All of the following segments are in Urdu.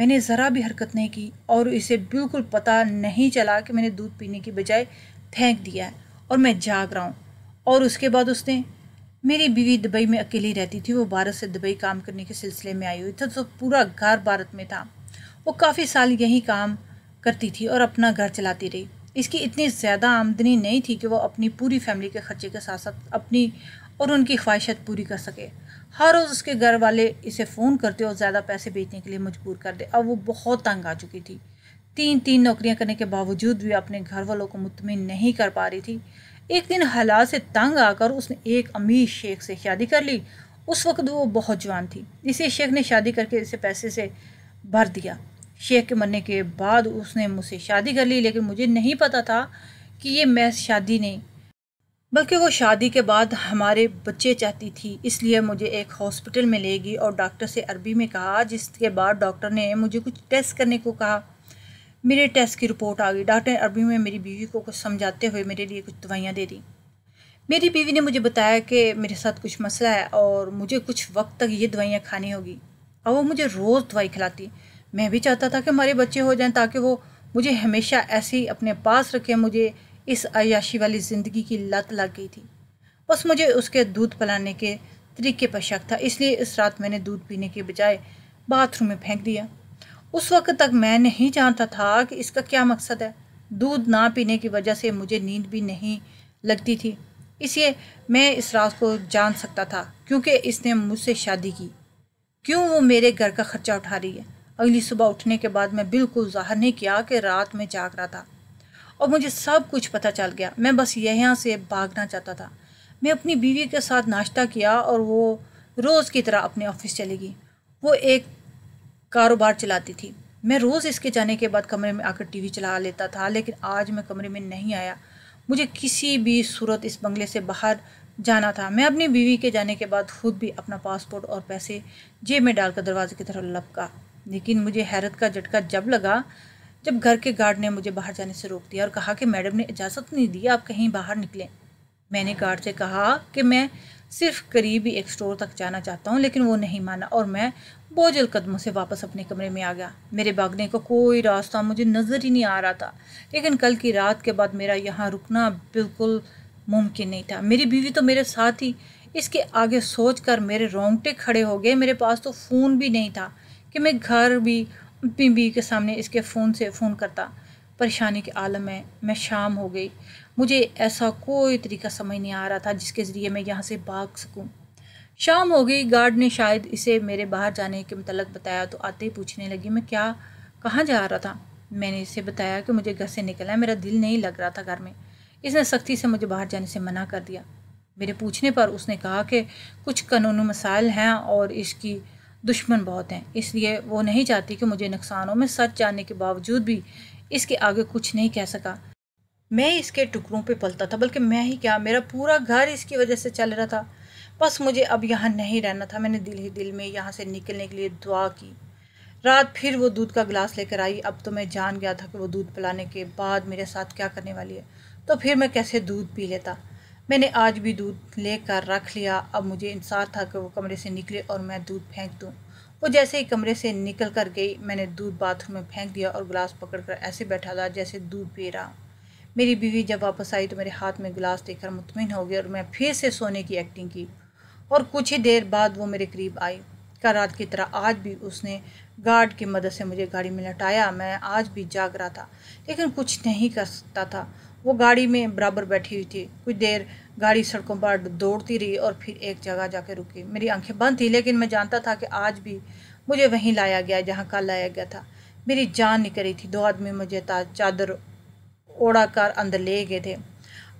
میں نے ذرا بھی حرکت نہیں کی اور اسے بالکل پتہ نہیں چلا کہ میں نے دودھ پینے کی بجائے پھینک دیا ہے اور میں جاگ رہا ہوں۔ اور اس کے بعد اس نے میری بیوی دبئی میں اکیلی رہتی تھی، وہ بھارت سے دبئی کام کرنے کے سلسلے میں آئی ہوئی تھی، تو پورا گھر بھارت میں تھا۔ وہ کافی سال یہیں کام کرتی تھی اور اپنا گھر چلاتی رہی۔ اس کی اتنی زیادہ آمدنی نہیں تھی کہ وہ اپنی پوری فیملی کے خرچے کے ساتھ ساتھ اپنی اور ان کی خواہشات پوری کر سکے۔ ہر روز اس کے گھر والے اسے فون کرتے اور زیادہ پیسے بھیجنے کے لیے مجبور کر دے۔ اب وہ بہت تنگ آ چکی تھی۔ تین نوکریاں کرنے کے باوجود بھی اپنے گھر والوں کو مطمئن نہیں کر پا رہی تھی۔ ایک دن حالات سے تنگ آ کر اس نے ایک امیر شیخ سے شادی کر لی۔ اس وقت وہ بہت جوان تھی۔ اسی شیخ نے شادی کر کے اسے پیسے سے بھر دیا۔ شیخ کے مرنے کے بعد اس نے مجھ سے شادی کر لی، لیکن مجھے نہیں پتا تھا کہ یہ محض شادی نہیں بلکہ وہ شادی کے بعد ہمارے بچے چاہتی تھی۔ اس لیے مجھے ایک ہاسپٹل میں لے گئی اور ڈاکٹر سے عربی میں کہا، جس کے بعد ڈاکٹر نے مجھے کچھ ٹیسٹ کرنے کو کہا۔ میرے ٹیسٹ کی رپورٹ آ گئی۔ ڈاکٹر نے عربی میں میری بیوی کو کچھ سمجھاتے ہوئے میرے لیے کچھ دوائیاں دے دیں۔ میری بیوی نے مجھے بتایا کہ میرے ساتھ کچھ مسئلہ ہے اور مجھے کچھ وقت تک یہ دوائیاں کھانی ہوگی، اور وہ مجھے روز دوائی کھلاتی۔ میں بھی چاہتا تھا کہ ہمارے بچے ہو جائیں تاکہ وہ مجھے ہمیشہ ایسے ہی اپنے پاس رکھیں۔ مجھے اس عیاشی والی زندگی کی لت لگ گئی تھی۔ بس مجھے اس کے دودھ پلانے کے طریقے پر شک تھا، اس لیے اس رات میں نے دودھ پینے کے بجائے باتھ روم میں پھینک دیا۔ اس وقت تک میں نہیں جانتا تھا کہ اس کا کیا مقصد ہے۔ دودھ نہ پینے کی وجہ سے مجھے نیند بھی نہیں لگتی تھی، اس لیے میں اس راز کو جان سکتا تھا کیونکہ اس نے مجھ سے شادی کی۔ کیوں وہ میرے گھر کا خرچہ اٹھا رہی ہے؟ اگلی صبح اٹھنے کے بعد میں بالکل ظاہر نہیں کیا کہ رات میں جاگ رہا تھا اور مجھے سب کچھ پتہ چل گیا۔ میں بس یہاں سے بھاگنا چاہتا تھا۔ میں اپنی بیوی کے ساتھ ناشتہ کیا اور وہ روز کی طرح اپنے آفس چلی گئی۔ وہ ایک کاروبار چلاتی تھی۔ میں روز اس کے جانے کے بعد کمرے میں آ کر ٹی وی چلا لیتا تھا، لیکن آج میں کمرے میں نہیں آیا۔ مجھے کسی بھی صورت اس بنگلے سے باہر جانا تھا۔ میں اپنی بیوی کے جانے کے بعد خود بھی اپنا پاسپورٹ اور پیسے جیب میں ڈال کر دروازے کی طرف لپکا، لیکن مجھے حیرت کا جھٹکا جب لگا جب گھر کے گارڈ نے مجھے باہر جانے سے روک دیا اور کہا کہ میڈم نے اجازت نہیں دی آپ کہیں باہر نکلیں۔ میں نے گارڈ سے کہا کہ میں صرف قریبی ایک اسٹور تک جانا چاہتا ہوں، لیکن وہ نہیں مانا اور میں بوجھل قدموں سے واپس اپنے کمرے میں آ گیا۔ میرے بھاگنے کا کوئی راستہ مجھے نظر ہی نہیں آ رہا تھا، لیکن کل کی رات کے بعد میرا یہاں رکنا بالکل ممکن نہیں تھا۔ میری بیوی تو میرے ساتھ ہی۔ اس کے آگے سوچ کر میرے رونگٹے کھڑے ہو گئے۔ میرے پاس تو فون بھی نہیں تھا کہ میں گھر بھی اپنی بیوی کے سامنے اس کے فون سے فون کرتا۔ پریشانی کے عالم میں شام ہو گئی۔ مجھے ایسا کوئی طریقہ سمجھ نہیں آ رہا تھا جس کے ذریعے میں یہاں سے بھاگ سکوں۔ شام ہو گئی۔ گارڈ نے شاید اسے میرے باہر جانے کے متعلق بتایا تو آتے ہی پوچھنے لگی میں کہاں جا رہا تھا۔ میں نے اسے بتایا کہ مجھے گھر سے نکلنا ہے، میرا دل نہیں لگ رہا تھا گھر میں۔ اس نے سختی سے مجھے باہر جانے سے منع کر دیا۔ میرے پوچھنے پر اس نے کہا کہ کچھ قانونی مسائل ہیں اور اس کی دشمن بہت ہیں، اس لیے وہ نہیں چاہتی کہ مجھے نقصان ہو۔ میں سچ جاننے کے باوجود بھی اس کے آگے کچھ نہیں کہہ سکا۔ میں اس کے ٹکڑوں پہ پلتا تھا، بلکہ میں ہی کیا، میرا پورا گھر اس کی وجہ سے چل رہا تھا۔ بس مجھے اب یہاں نہیں رہنا تھا۔ میں نے دل ہی دل میں یہاں سے نکلنے کے لیے دعا کی۔ رات پھر وہ دودھ کا گلاس لے کر آئی۔ اب تو میں جان گیا تھا کہ وہ دودھ پلانے کے بعد میرے ساتھ کیا کرنے والی ہے، تو پھر میں کیسے دودھ پی لیتا۔ میں نے آج بھی دودھ لے کر رکھ لیا۔ اب مجھے انتظار تھا کہ وہ کمرے سے نکلے اور میں دودھ پھینک دوں۔ وہ جیسے ہی کمرے سے نکل کر گئی، میں نے دودھ باتھ روم میں پھینک دیا اور گلاس پکڑ کر ایسے بیٹھا تھا جیسے دودھ پی رہا۔ میری بیوی جب واپس آئی تو میرے ہاتھ میں گلاس دیکھ کر مطمئن ہو گئی اور میں پھر سے سونے کی ایکٹنگ کی، اور کچھ ہی دیر بعد وہ میرے قریب آئی۔ کل رات کی طرح آج بھی اس نے گارڈ کی مدد سے مجھے گاڑی میں لٹایا۔ میں آج بھی جاگ رہا تھا، لیکن کچھ نہیں کر سکتا تھا۔ وہ گاڑی میں برابر بیٹھی ہوئی تھی۔ کچھ دیر گاڑی سڑکوں پر دوڑتی رہی اور پھر ایک جگہ جا کے رکی۔ میری آنکھیں بند تھیں، لیکن میں جانتا تھا کہ آج بھی مجھے وہیں لایا گیا جہاں کل لایا گیا تھا۔ میری جان نکل رہی تھی۔ دو آدمی مجھے چادر اوڑھا کر اندر لے گئے تھے۔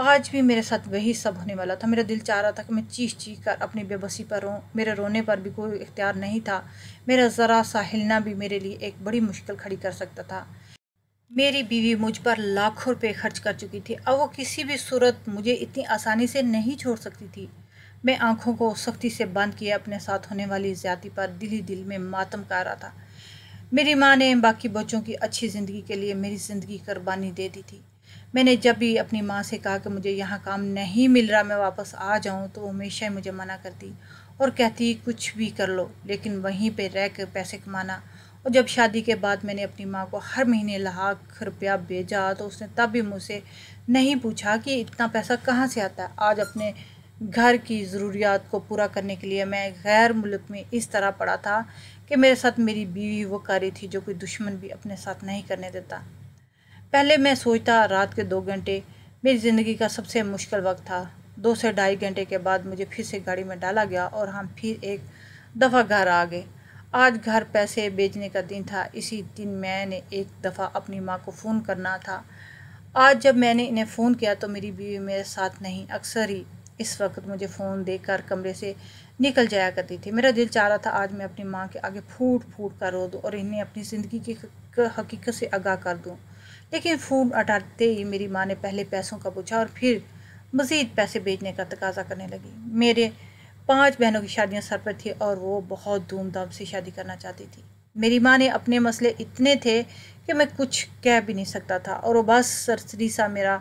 آج بھی میرے ساتھ وہی سب ہونے والا تھا۔ میرا دل چاہ رہا تھا کہ میں چیخ چیخ کر اپنی بے بسی پر روں۔ میرے رونے پر بھی کوئی اختیار نہیں تھا۔ میرا ذرا سا ہلنا بھی میرے لیے ایک بڑی مشکل کھڑی کر سکتا تھا۔ میری بیوی مجھ پر لاکھوں روپے خرچ کر چکی تھی، اب وہ کسی بھی صورت مجھے اتنی آسانی سے نہیں چھوڑ سکتی تھی۔ میں آنکھوں کو سختی سے بند کیے اپنے ساتھ ہونے والی زیادتی پر دل ہی دل میں ماتم کر رہا تھا۔ میری ماں نے باقی بچوں کی اچھی زندگی کے لیے میری زندگی قربانی دے دی تھی۔ میں نے جب بھی اپنی ماں سے کہا کہ مجھے یہاں کام نہیں مل رہا، میں واپس آ جاؤں، تو وہ ہمیشہ مجھے منع کرتی اور کہتی کچھ بھی کر لو، لیکن وہیں پہ رہ کر پیسے کمانا اور جب شادی کے بعد میں نے اپنی ماں کو ہر مہینے لاکھ روپیہ بھیجا تو اس نے تب بھی مجھ سے نہیں پوچھا کہ اتنا پیسہ کہاں سے آتا ہے۔ آج اپنے گھر کی ضروریات کو پورا کرنے کے لیے میں غیر ملک میں اس طرح پڑا تھا کہ میرے ساتھ میری بیوی وہ کاری تھی جو کوئی دشمن بھی اپنے ساتھ نہیں کرنے دیتا۔ پہلے میں سوچتا رات کے 2 گھنٹے میری زندگی کا سب سے مشکل وقت تھا۔ 2 سے 2.5 گھنٹے کے بعد مجھے پھر سے گاڑی میں ڈالا گیا اور ہم پھر ایک دفعہ گھر آ گئے۔ آج گھر پیسے بھیجنے کا دن تھا۔ اسی دن میں نے ایک دفعہ اپنی ماں کو فون کرنا تھا۔ آج جب میں نے انہیں فون کیا تو میری بیوی میرے ساتھ نہیں، اکثر ہی اس وقت مجھے فون دے کر کمرے سے نکل جایا کرتی تھی۔ میرا دل چاہ رہا تھا آج میں اپنی ماں کے آگے پھوٹ پھوٹ کر رو دوں اور انہیں اپنی زندگی کی حقیقت سے آگاہ کر دوں، لیکن فون اٹھاتے ہی میری ماں نے پہلے پیسوں کا پوچھا اور پھر مزید پیسے بھیجنے کا تقاضا کرنے لگی۔ میرے 5 بہنوں کی شادیاں سر پر تھیں اور وہ بہت دھوم دھام سے شادی کرنا چاہتی تھی۔ میری ماں نے اپنے مسئلے اتنے تھے کہ میں کچھ کہہ بھی نہیں سکتا تھا اور وہ بس سرسری سا میرا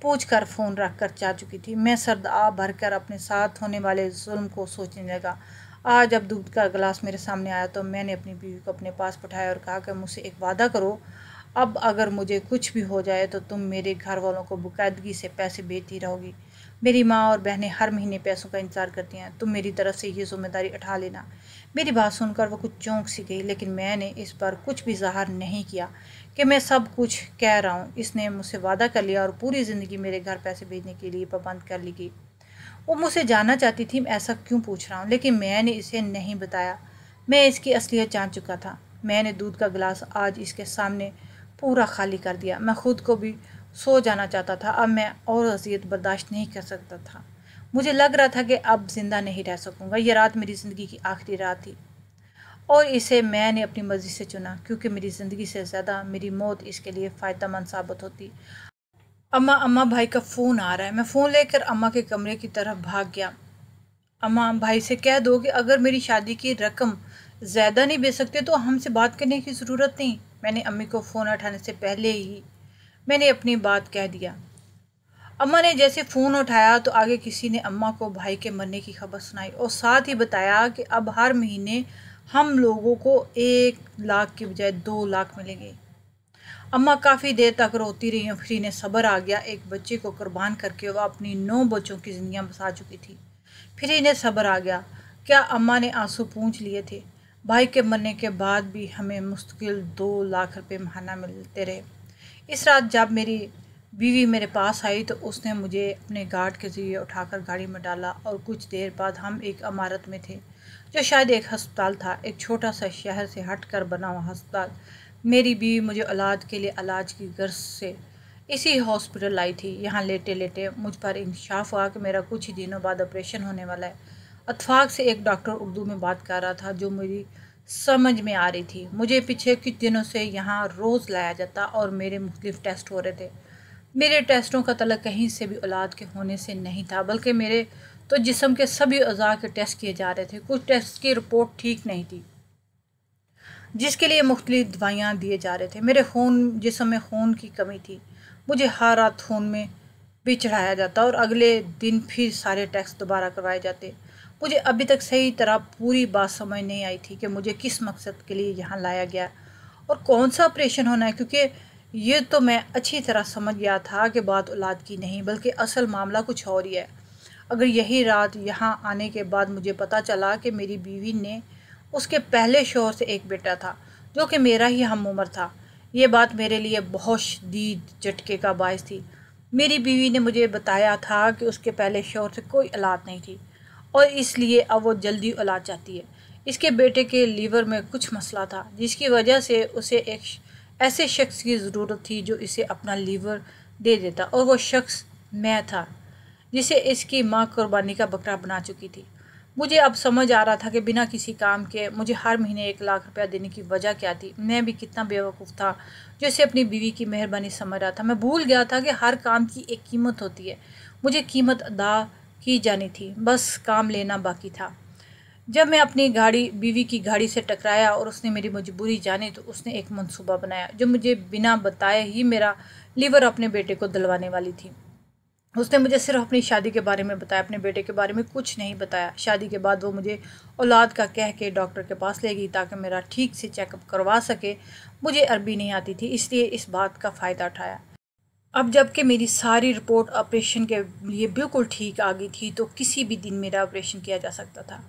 پوچھ کر فون رکھ کر جا چکی تھی۔ میں سرد آب بھر کر اپنے ساتھ ہونے والے ظلم کو سوچنے لگا۔ آج جب دودھ کا گلاس میرے سامنے آیا تو میں نے اپنی بیوی کو اپنے پاس بٹھایا اور کہا کہ مجھ سے ایک وعدہ کرو، اب اگر مجھے کچھ بھی ہو جائے تو تم میرے گھر والوں کو باقاعدگی سے پیسے بھیجتی رہو گی۔ میری ماں اور بہنیں ہر مہینے پیسوں کا انتظار کرتی ہیں، تم میری طرف سے یہ ذمہ داری اٹھا لینا۔ میری بات سن کر وہ کچھ چونک سی گئی، لیکن میں نے اس پر کچھ بھی ظاہر نہیں کیا کہ میں سب کچھ کہہ رہا ہوں۔ اس نے مجھ سے وعدہ کر لیا اور پوری زندگی میرے گھر پیسے بھیجنے کے لیے پابند کر لی گئی۔ وہ مجھ سے جاننا چاہتی تھی میں ایسا کیوں پوچھ رہا ہوں، لیکن میں نے اسے نہیں بتایا۔ میں اس کی اصلیت جان چکا تھا۔ میں نے دودھ کا گلاس آج اس کے سامنے پورا خالی کر دیا۔ میں خود کو بھی سو جانا چاہتا تھا، اب میں اور اذیت برداشت نہیں کر سکتا تھا۔ مجھے لگ رہا تھا کہ اب زندہ نہیں رہ سکوں گا۔ یہ رات میری زندگی کی آخری رات تھی اور اسے میں نے اپنی مرضی سے چنا، کیونکہ میری زندگی سے زیادہ میری موت اس کے لیے فائدہ مند ثابت ہوتی۔ اماں بھائی کا فون آ رہا ہے۔ میں فون لے کر اماں کے کمرے کی طرف بھاگ گیا۔ اماں بھائی سے کہہ دو کہ اگر میری شادی کی رقم زیادہ نہیں بھیج سکتے تو ہم سے بات کرنے کی ضرورت نہیں۔ میں نے امی کو فون اٹھانے سے پہلے ہی میں نے اپنی بات کہہ دیا۔ اماں نے جیسے فون اٹھایا تو آگے کسی نے اماں کو بھائی کے مرنے کی خبر سنائی اور ساتھ ہی بتایا کہ اب ہر مہینے ہم لوگوں کو 1 لاکھ کی بجائے 2 لاکھ ملیں گے۔ اماں کافی دیر تک روتی رہی اور پھر انہیں صبر آ گیا۔ ایک بچے کو قربان کر کے وہ اپنی 9 بچوں کی زندگیاں بسا چکی تھی۔ پھر انہیں صبر آ گیا۔ کیا اماں نے آنسو پونچھ لیے تھے؟ بھائی کے مرنے کے بعد بھی ہمیں مستقل 2 لاکھ روپے ماہانہ ملتے رہے۔ اس رات جب میری بیوی میرے پاس آئی تو اس نے مجھے اپنے گارڈ کے ذریعے اٹھا کر گاڑی میں ڈالا اور کچھ دیر بعد ہم ایک عمارت میں تھے جو شاید ایک ہسپتال تھا، ایک چھوٹا سا شہر سے ہٹ کر بنا ہوا ہسپتال۔ میری بیوی مجھے اولاد کے لیے علاج کی غرض سے اسی ہاسپٹل لائی تھی۔ یہاں لیٹے لیٹے مجھ پر انکشاف ہوا کہ میرا کچھ ہی دنوں بعد آپریشن ہونے والا ہے۔ اتفاق سے ایک ڈاکٹر اردو میں بات کر رہا تھا جو میری سمجھ میں آ رہی تھی۔ مجھے پچھلے کچھ دنوں سے یہاں روز لایا جاتا اور میرے مختلف ٹیسٹ ہو رہے تھے۔ میرے ٹیسٹوں کا تعلق کہیں سے بھی اولاد کے ہونے سے نہیں تھا، بلکہ میرے تو جسم کے سبھی اعضاء کے ٹیسٹ کیے جا رہے تھے۔ کچھ ٹیسٹ کی رپورٹ ٹھیک نہیں تھی جس کے لیے مختلف دوائیاں دیے جا رہے تھے۔ میرے جسم میں خون کی کمی تھی۔ مجھے ہر رات خون میں بھی چڑھایا جاتا اور اگلے دن پھر سارے ٹیسٹ دوبارہ کروائے جاتے۔ مجھے ابھی تک صحیح طرح پوری بات سمجھ نہیں آئی تھی کہ مجھے کس مقصد کے لیے یہاں لایا گیا اور کون سا آپریشن ہونا ہے، کیونکہ یہ تو میں اچھی طرح سمجھ گیا تھا کہ بات اولاد کی نہیں بلکہ اصل معاملہ کچھ اور ہی ہے۔ اگر یہی رات یہاں آنے کے بعد مجھے پتہ چلا کہ میری بیوی نے اس کے پہلے شوہر سے ایک بیٹا تھا جو کہ میرا ہی ہم عمر تھا، یہ بات میرے لیے بہت شدید جھٹکے کا باعث تھی۔ میری بیوی نے مجھے بتایا تھا کہ اس کے پہلے شوہر سے کوئی اولاد نہیں تھی اور اس لیے اب وہ جلدی اولاد چاہتی ہے۔ اس کے بیٹے کے لیور میں کچھ مسئلہ تھا جس کی وجہ سے اسے ایک ایسے شخص کی ضرورت تھی جو اسے اپنا لیور دے دیتا، اور وہ شخص میں تھا جسے اس کی ماں قربانی کا بکرا بنا چکی تھی۔ مجھے اب سمجھ آ رہا تھا کہ بنا کسی کام کے مجھے ہر مہینے 1 لاکھ روپیہ دینے کی وجہ کیا تھی۔ میں بھی کتنا بیوقوف تھا جو اسے اپنی بیوی کی مہربانی سمجھ رہا تھا۔ میں بھول گیا تھا کہ ہر کام کی ایک قیمت ہوتی ہے۔ مجھے قیمت ادا کی جانی تھی، بس کام لینا باقی تھا۔ جب میں اپنی بیوی کی گاڑی سے ٹکرایا اور اس نے میری مجبوری جانی تو اس نے ایک منصوبہ بنایا جو مجھے بنا بتائے ہی میرا لیور اپنے بیٹے کو دلوانے والی تھی۔ اس نے مجھے صرف اپنی شادی کے بارے میں بتایا، اپنے بیٹے کے بارے میں کچھ نہیں بتایا۔ شادی کے بعد وہ مجھے اولاد کا کہہ کے ڈاکٹر کے پاس لے گئی تاکہ میرا ٹھیک سے چیک اپ کروا سکے۔ مجھے عربی نہیں آتی تھی، اس لیے اس بات کا فائدہ اٹھایا۔ اب جب کہ میری ساری رپورٹ آپریشن کے لیے بالکل ٹھیک آ گئی تھی تو کسی بھی دن میرا آپریشن کیا جا سکتا تھا۔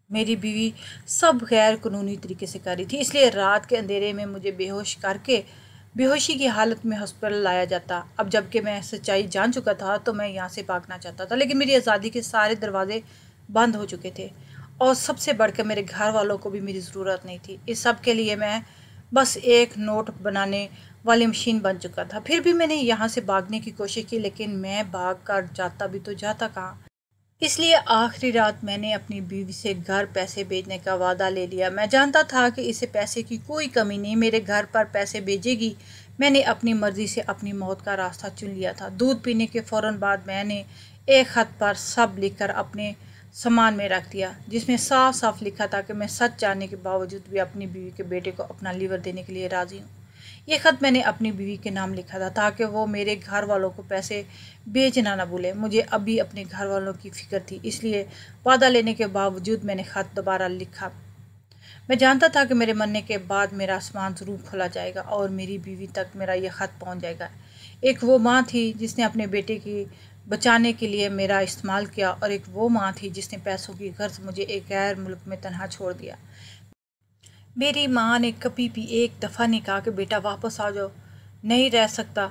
میری بیوی سب غیر قانونی طریقے سے کر رہی تھی، اس لیے رات کے اندھیرے میں مجھے بے ہوش کر کے بے ہوشی کی حالت میں ہاسپٹل لایا جاتا۔ اب جب کہ میں سچائی جان چکا تھا تو میں یہاں سے بھاگنا چاہتا تھا، لیکن میری آزادی کے سارے دروازے بند ہو چکے تھے، اور سب سے بڑھ کر میرے گھر والوں کو بھی میری ضرورت نہیں تھی۔ اس سب کے لیے میں بس ایک نوٹ بنانے والی مشین بن چکا تھا۔ پھر بھی میں نے یہاں سے بھاگنے کی کوشش کی، لیکن میں بھاگ کر جاتا بھی تو جاتا کہاں۔ اس لیے آخری رات میں نے اپنی بیوی سے گھر پیسے بھیجنے کا وعدہ لے لیا۔ میں جانتا تھا کہ اسے پیسے کی کوئی کمی نہیں، میرے گھر پر پیسے بھیجے گی۔ میں نے اپنی مرضی سے اپنی موت کا راستہ چن لیا تھا۔ دودھ پینے کے فوراً بعد میں نے ایک خط پر سب لکھ کر اپنے سامان میں رکھ دیا، جس میں صاف صاف لکھا تھا کہ میں سچ جاننے کے باوجود بھی اپنی بیوی کے بیٹے کو اپنا لیور دینے کے لیے راضی ہوں۔ یہ خط میں نے اپنی بیوی کے نام لکھا تھا تاکہ وہ میرے گھر والوں کو پیسے بھیجنا نہ بھولے۔ مجھے ابھی اپنے گھر والوں کی فکر تھی، اس لیے وعدہ لینے کے باوجود میں نے خط دوبارہ لکھا۔ میں جانتا تھا کہ میرے مرنے کے بعد میرا آسمان ضرور کھولا جائے گا اور میری بیوی تک میرا یہ خط پہنچ جائے گا۔ ایک وہ ماں تھی جس نے اپنے بیٹے کی بچانے کے لیے میرا استعمال کیا، اور ایک وہ ماں تھی جس نے پیسوں کی غرض مجھے ایک غیر ملک میں تنہا چھوڑ دیا۔ میری ماں نے کبھی بھی ایک دفعہ نہیں کہا کہ بیٹا واپس آ جاؤ، نہیں رہ سکتا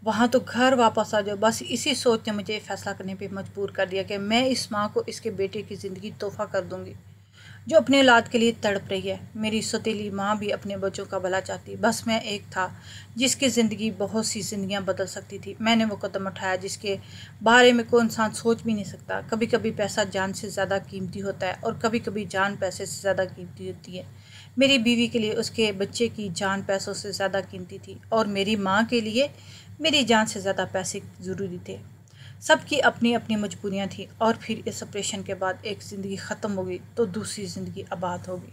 وہاں تو گھر واپس آ جاؤ۔ بس اسی سوچ نے مجھے فیصلہ کرنے پہ مجبور کر دیا کہ میں اس ماں کو اس کے بیٹے کی زندگی تحفہ کر دوں گی جو اپنے اولاد کے لیے تڑپ رہی ہے۔ میری سوتیلی ماں بھی اپنے بچوں کا بھلا چاہتی، بس میں ایک تھا جس کی زندگی بہت سی زندگیاں بدل سکتی تھی۔ میں نے وہ قدم اٹھایا جس کے بارے میں کوئی انسان سوچ بھی نہیں سکتا۔ کبھی کبھی پیسہ جان سے زیادہ قیمتی ہوتا ہے، اور کبھی کبھی جان پیسے سے زیادہ قیمتی ہوتی ہے۔ میری بیوی کے لیے اس کے بچے کی جان پیسوں سے زیادہ قیمتی تھی، اور میری ماں کے لیے میری جان سے زیادہ پیسے ضروری تھے۔ سب کی اپنی اپنی مجبوریاں تھیں، اور پھر اس آپریشن کے بعد ایک زندگی ختم ہو گئی تو دوسری زندگی آباد ہو گئی۔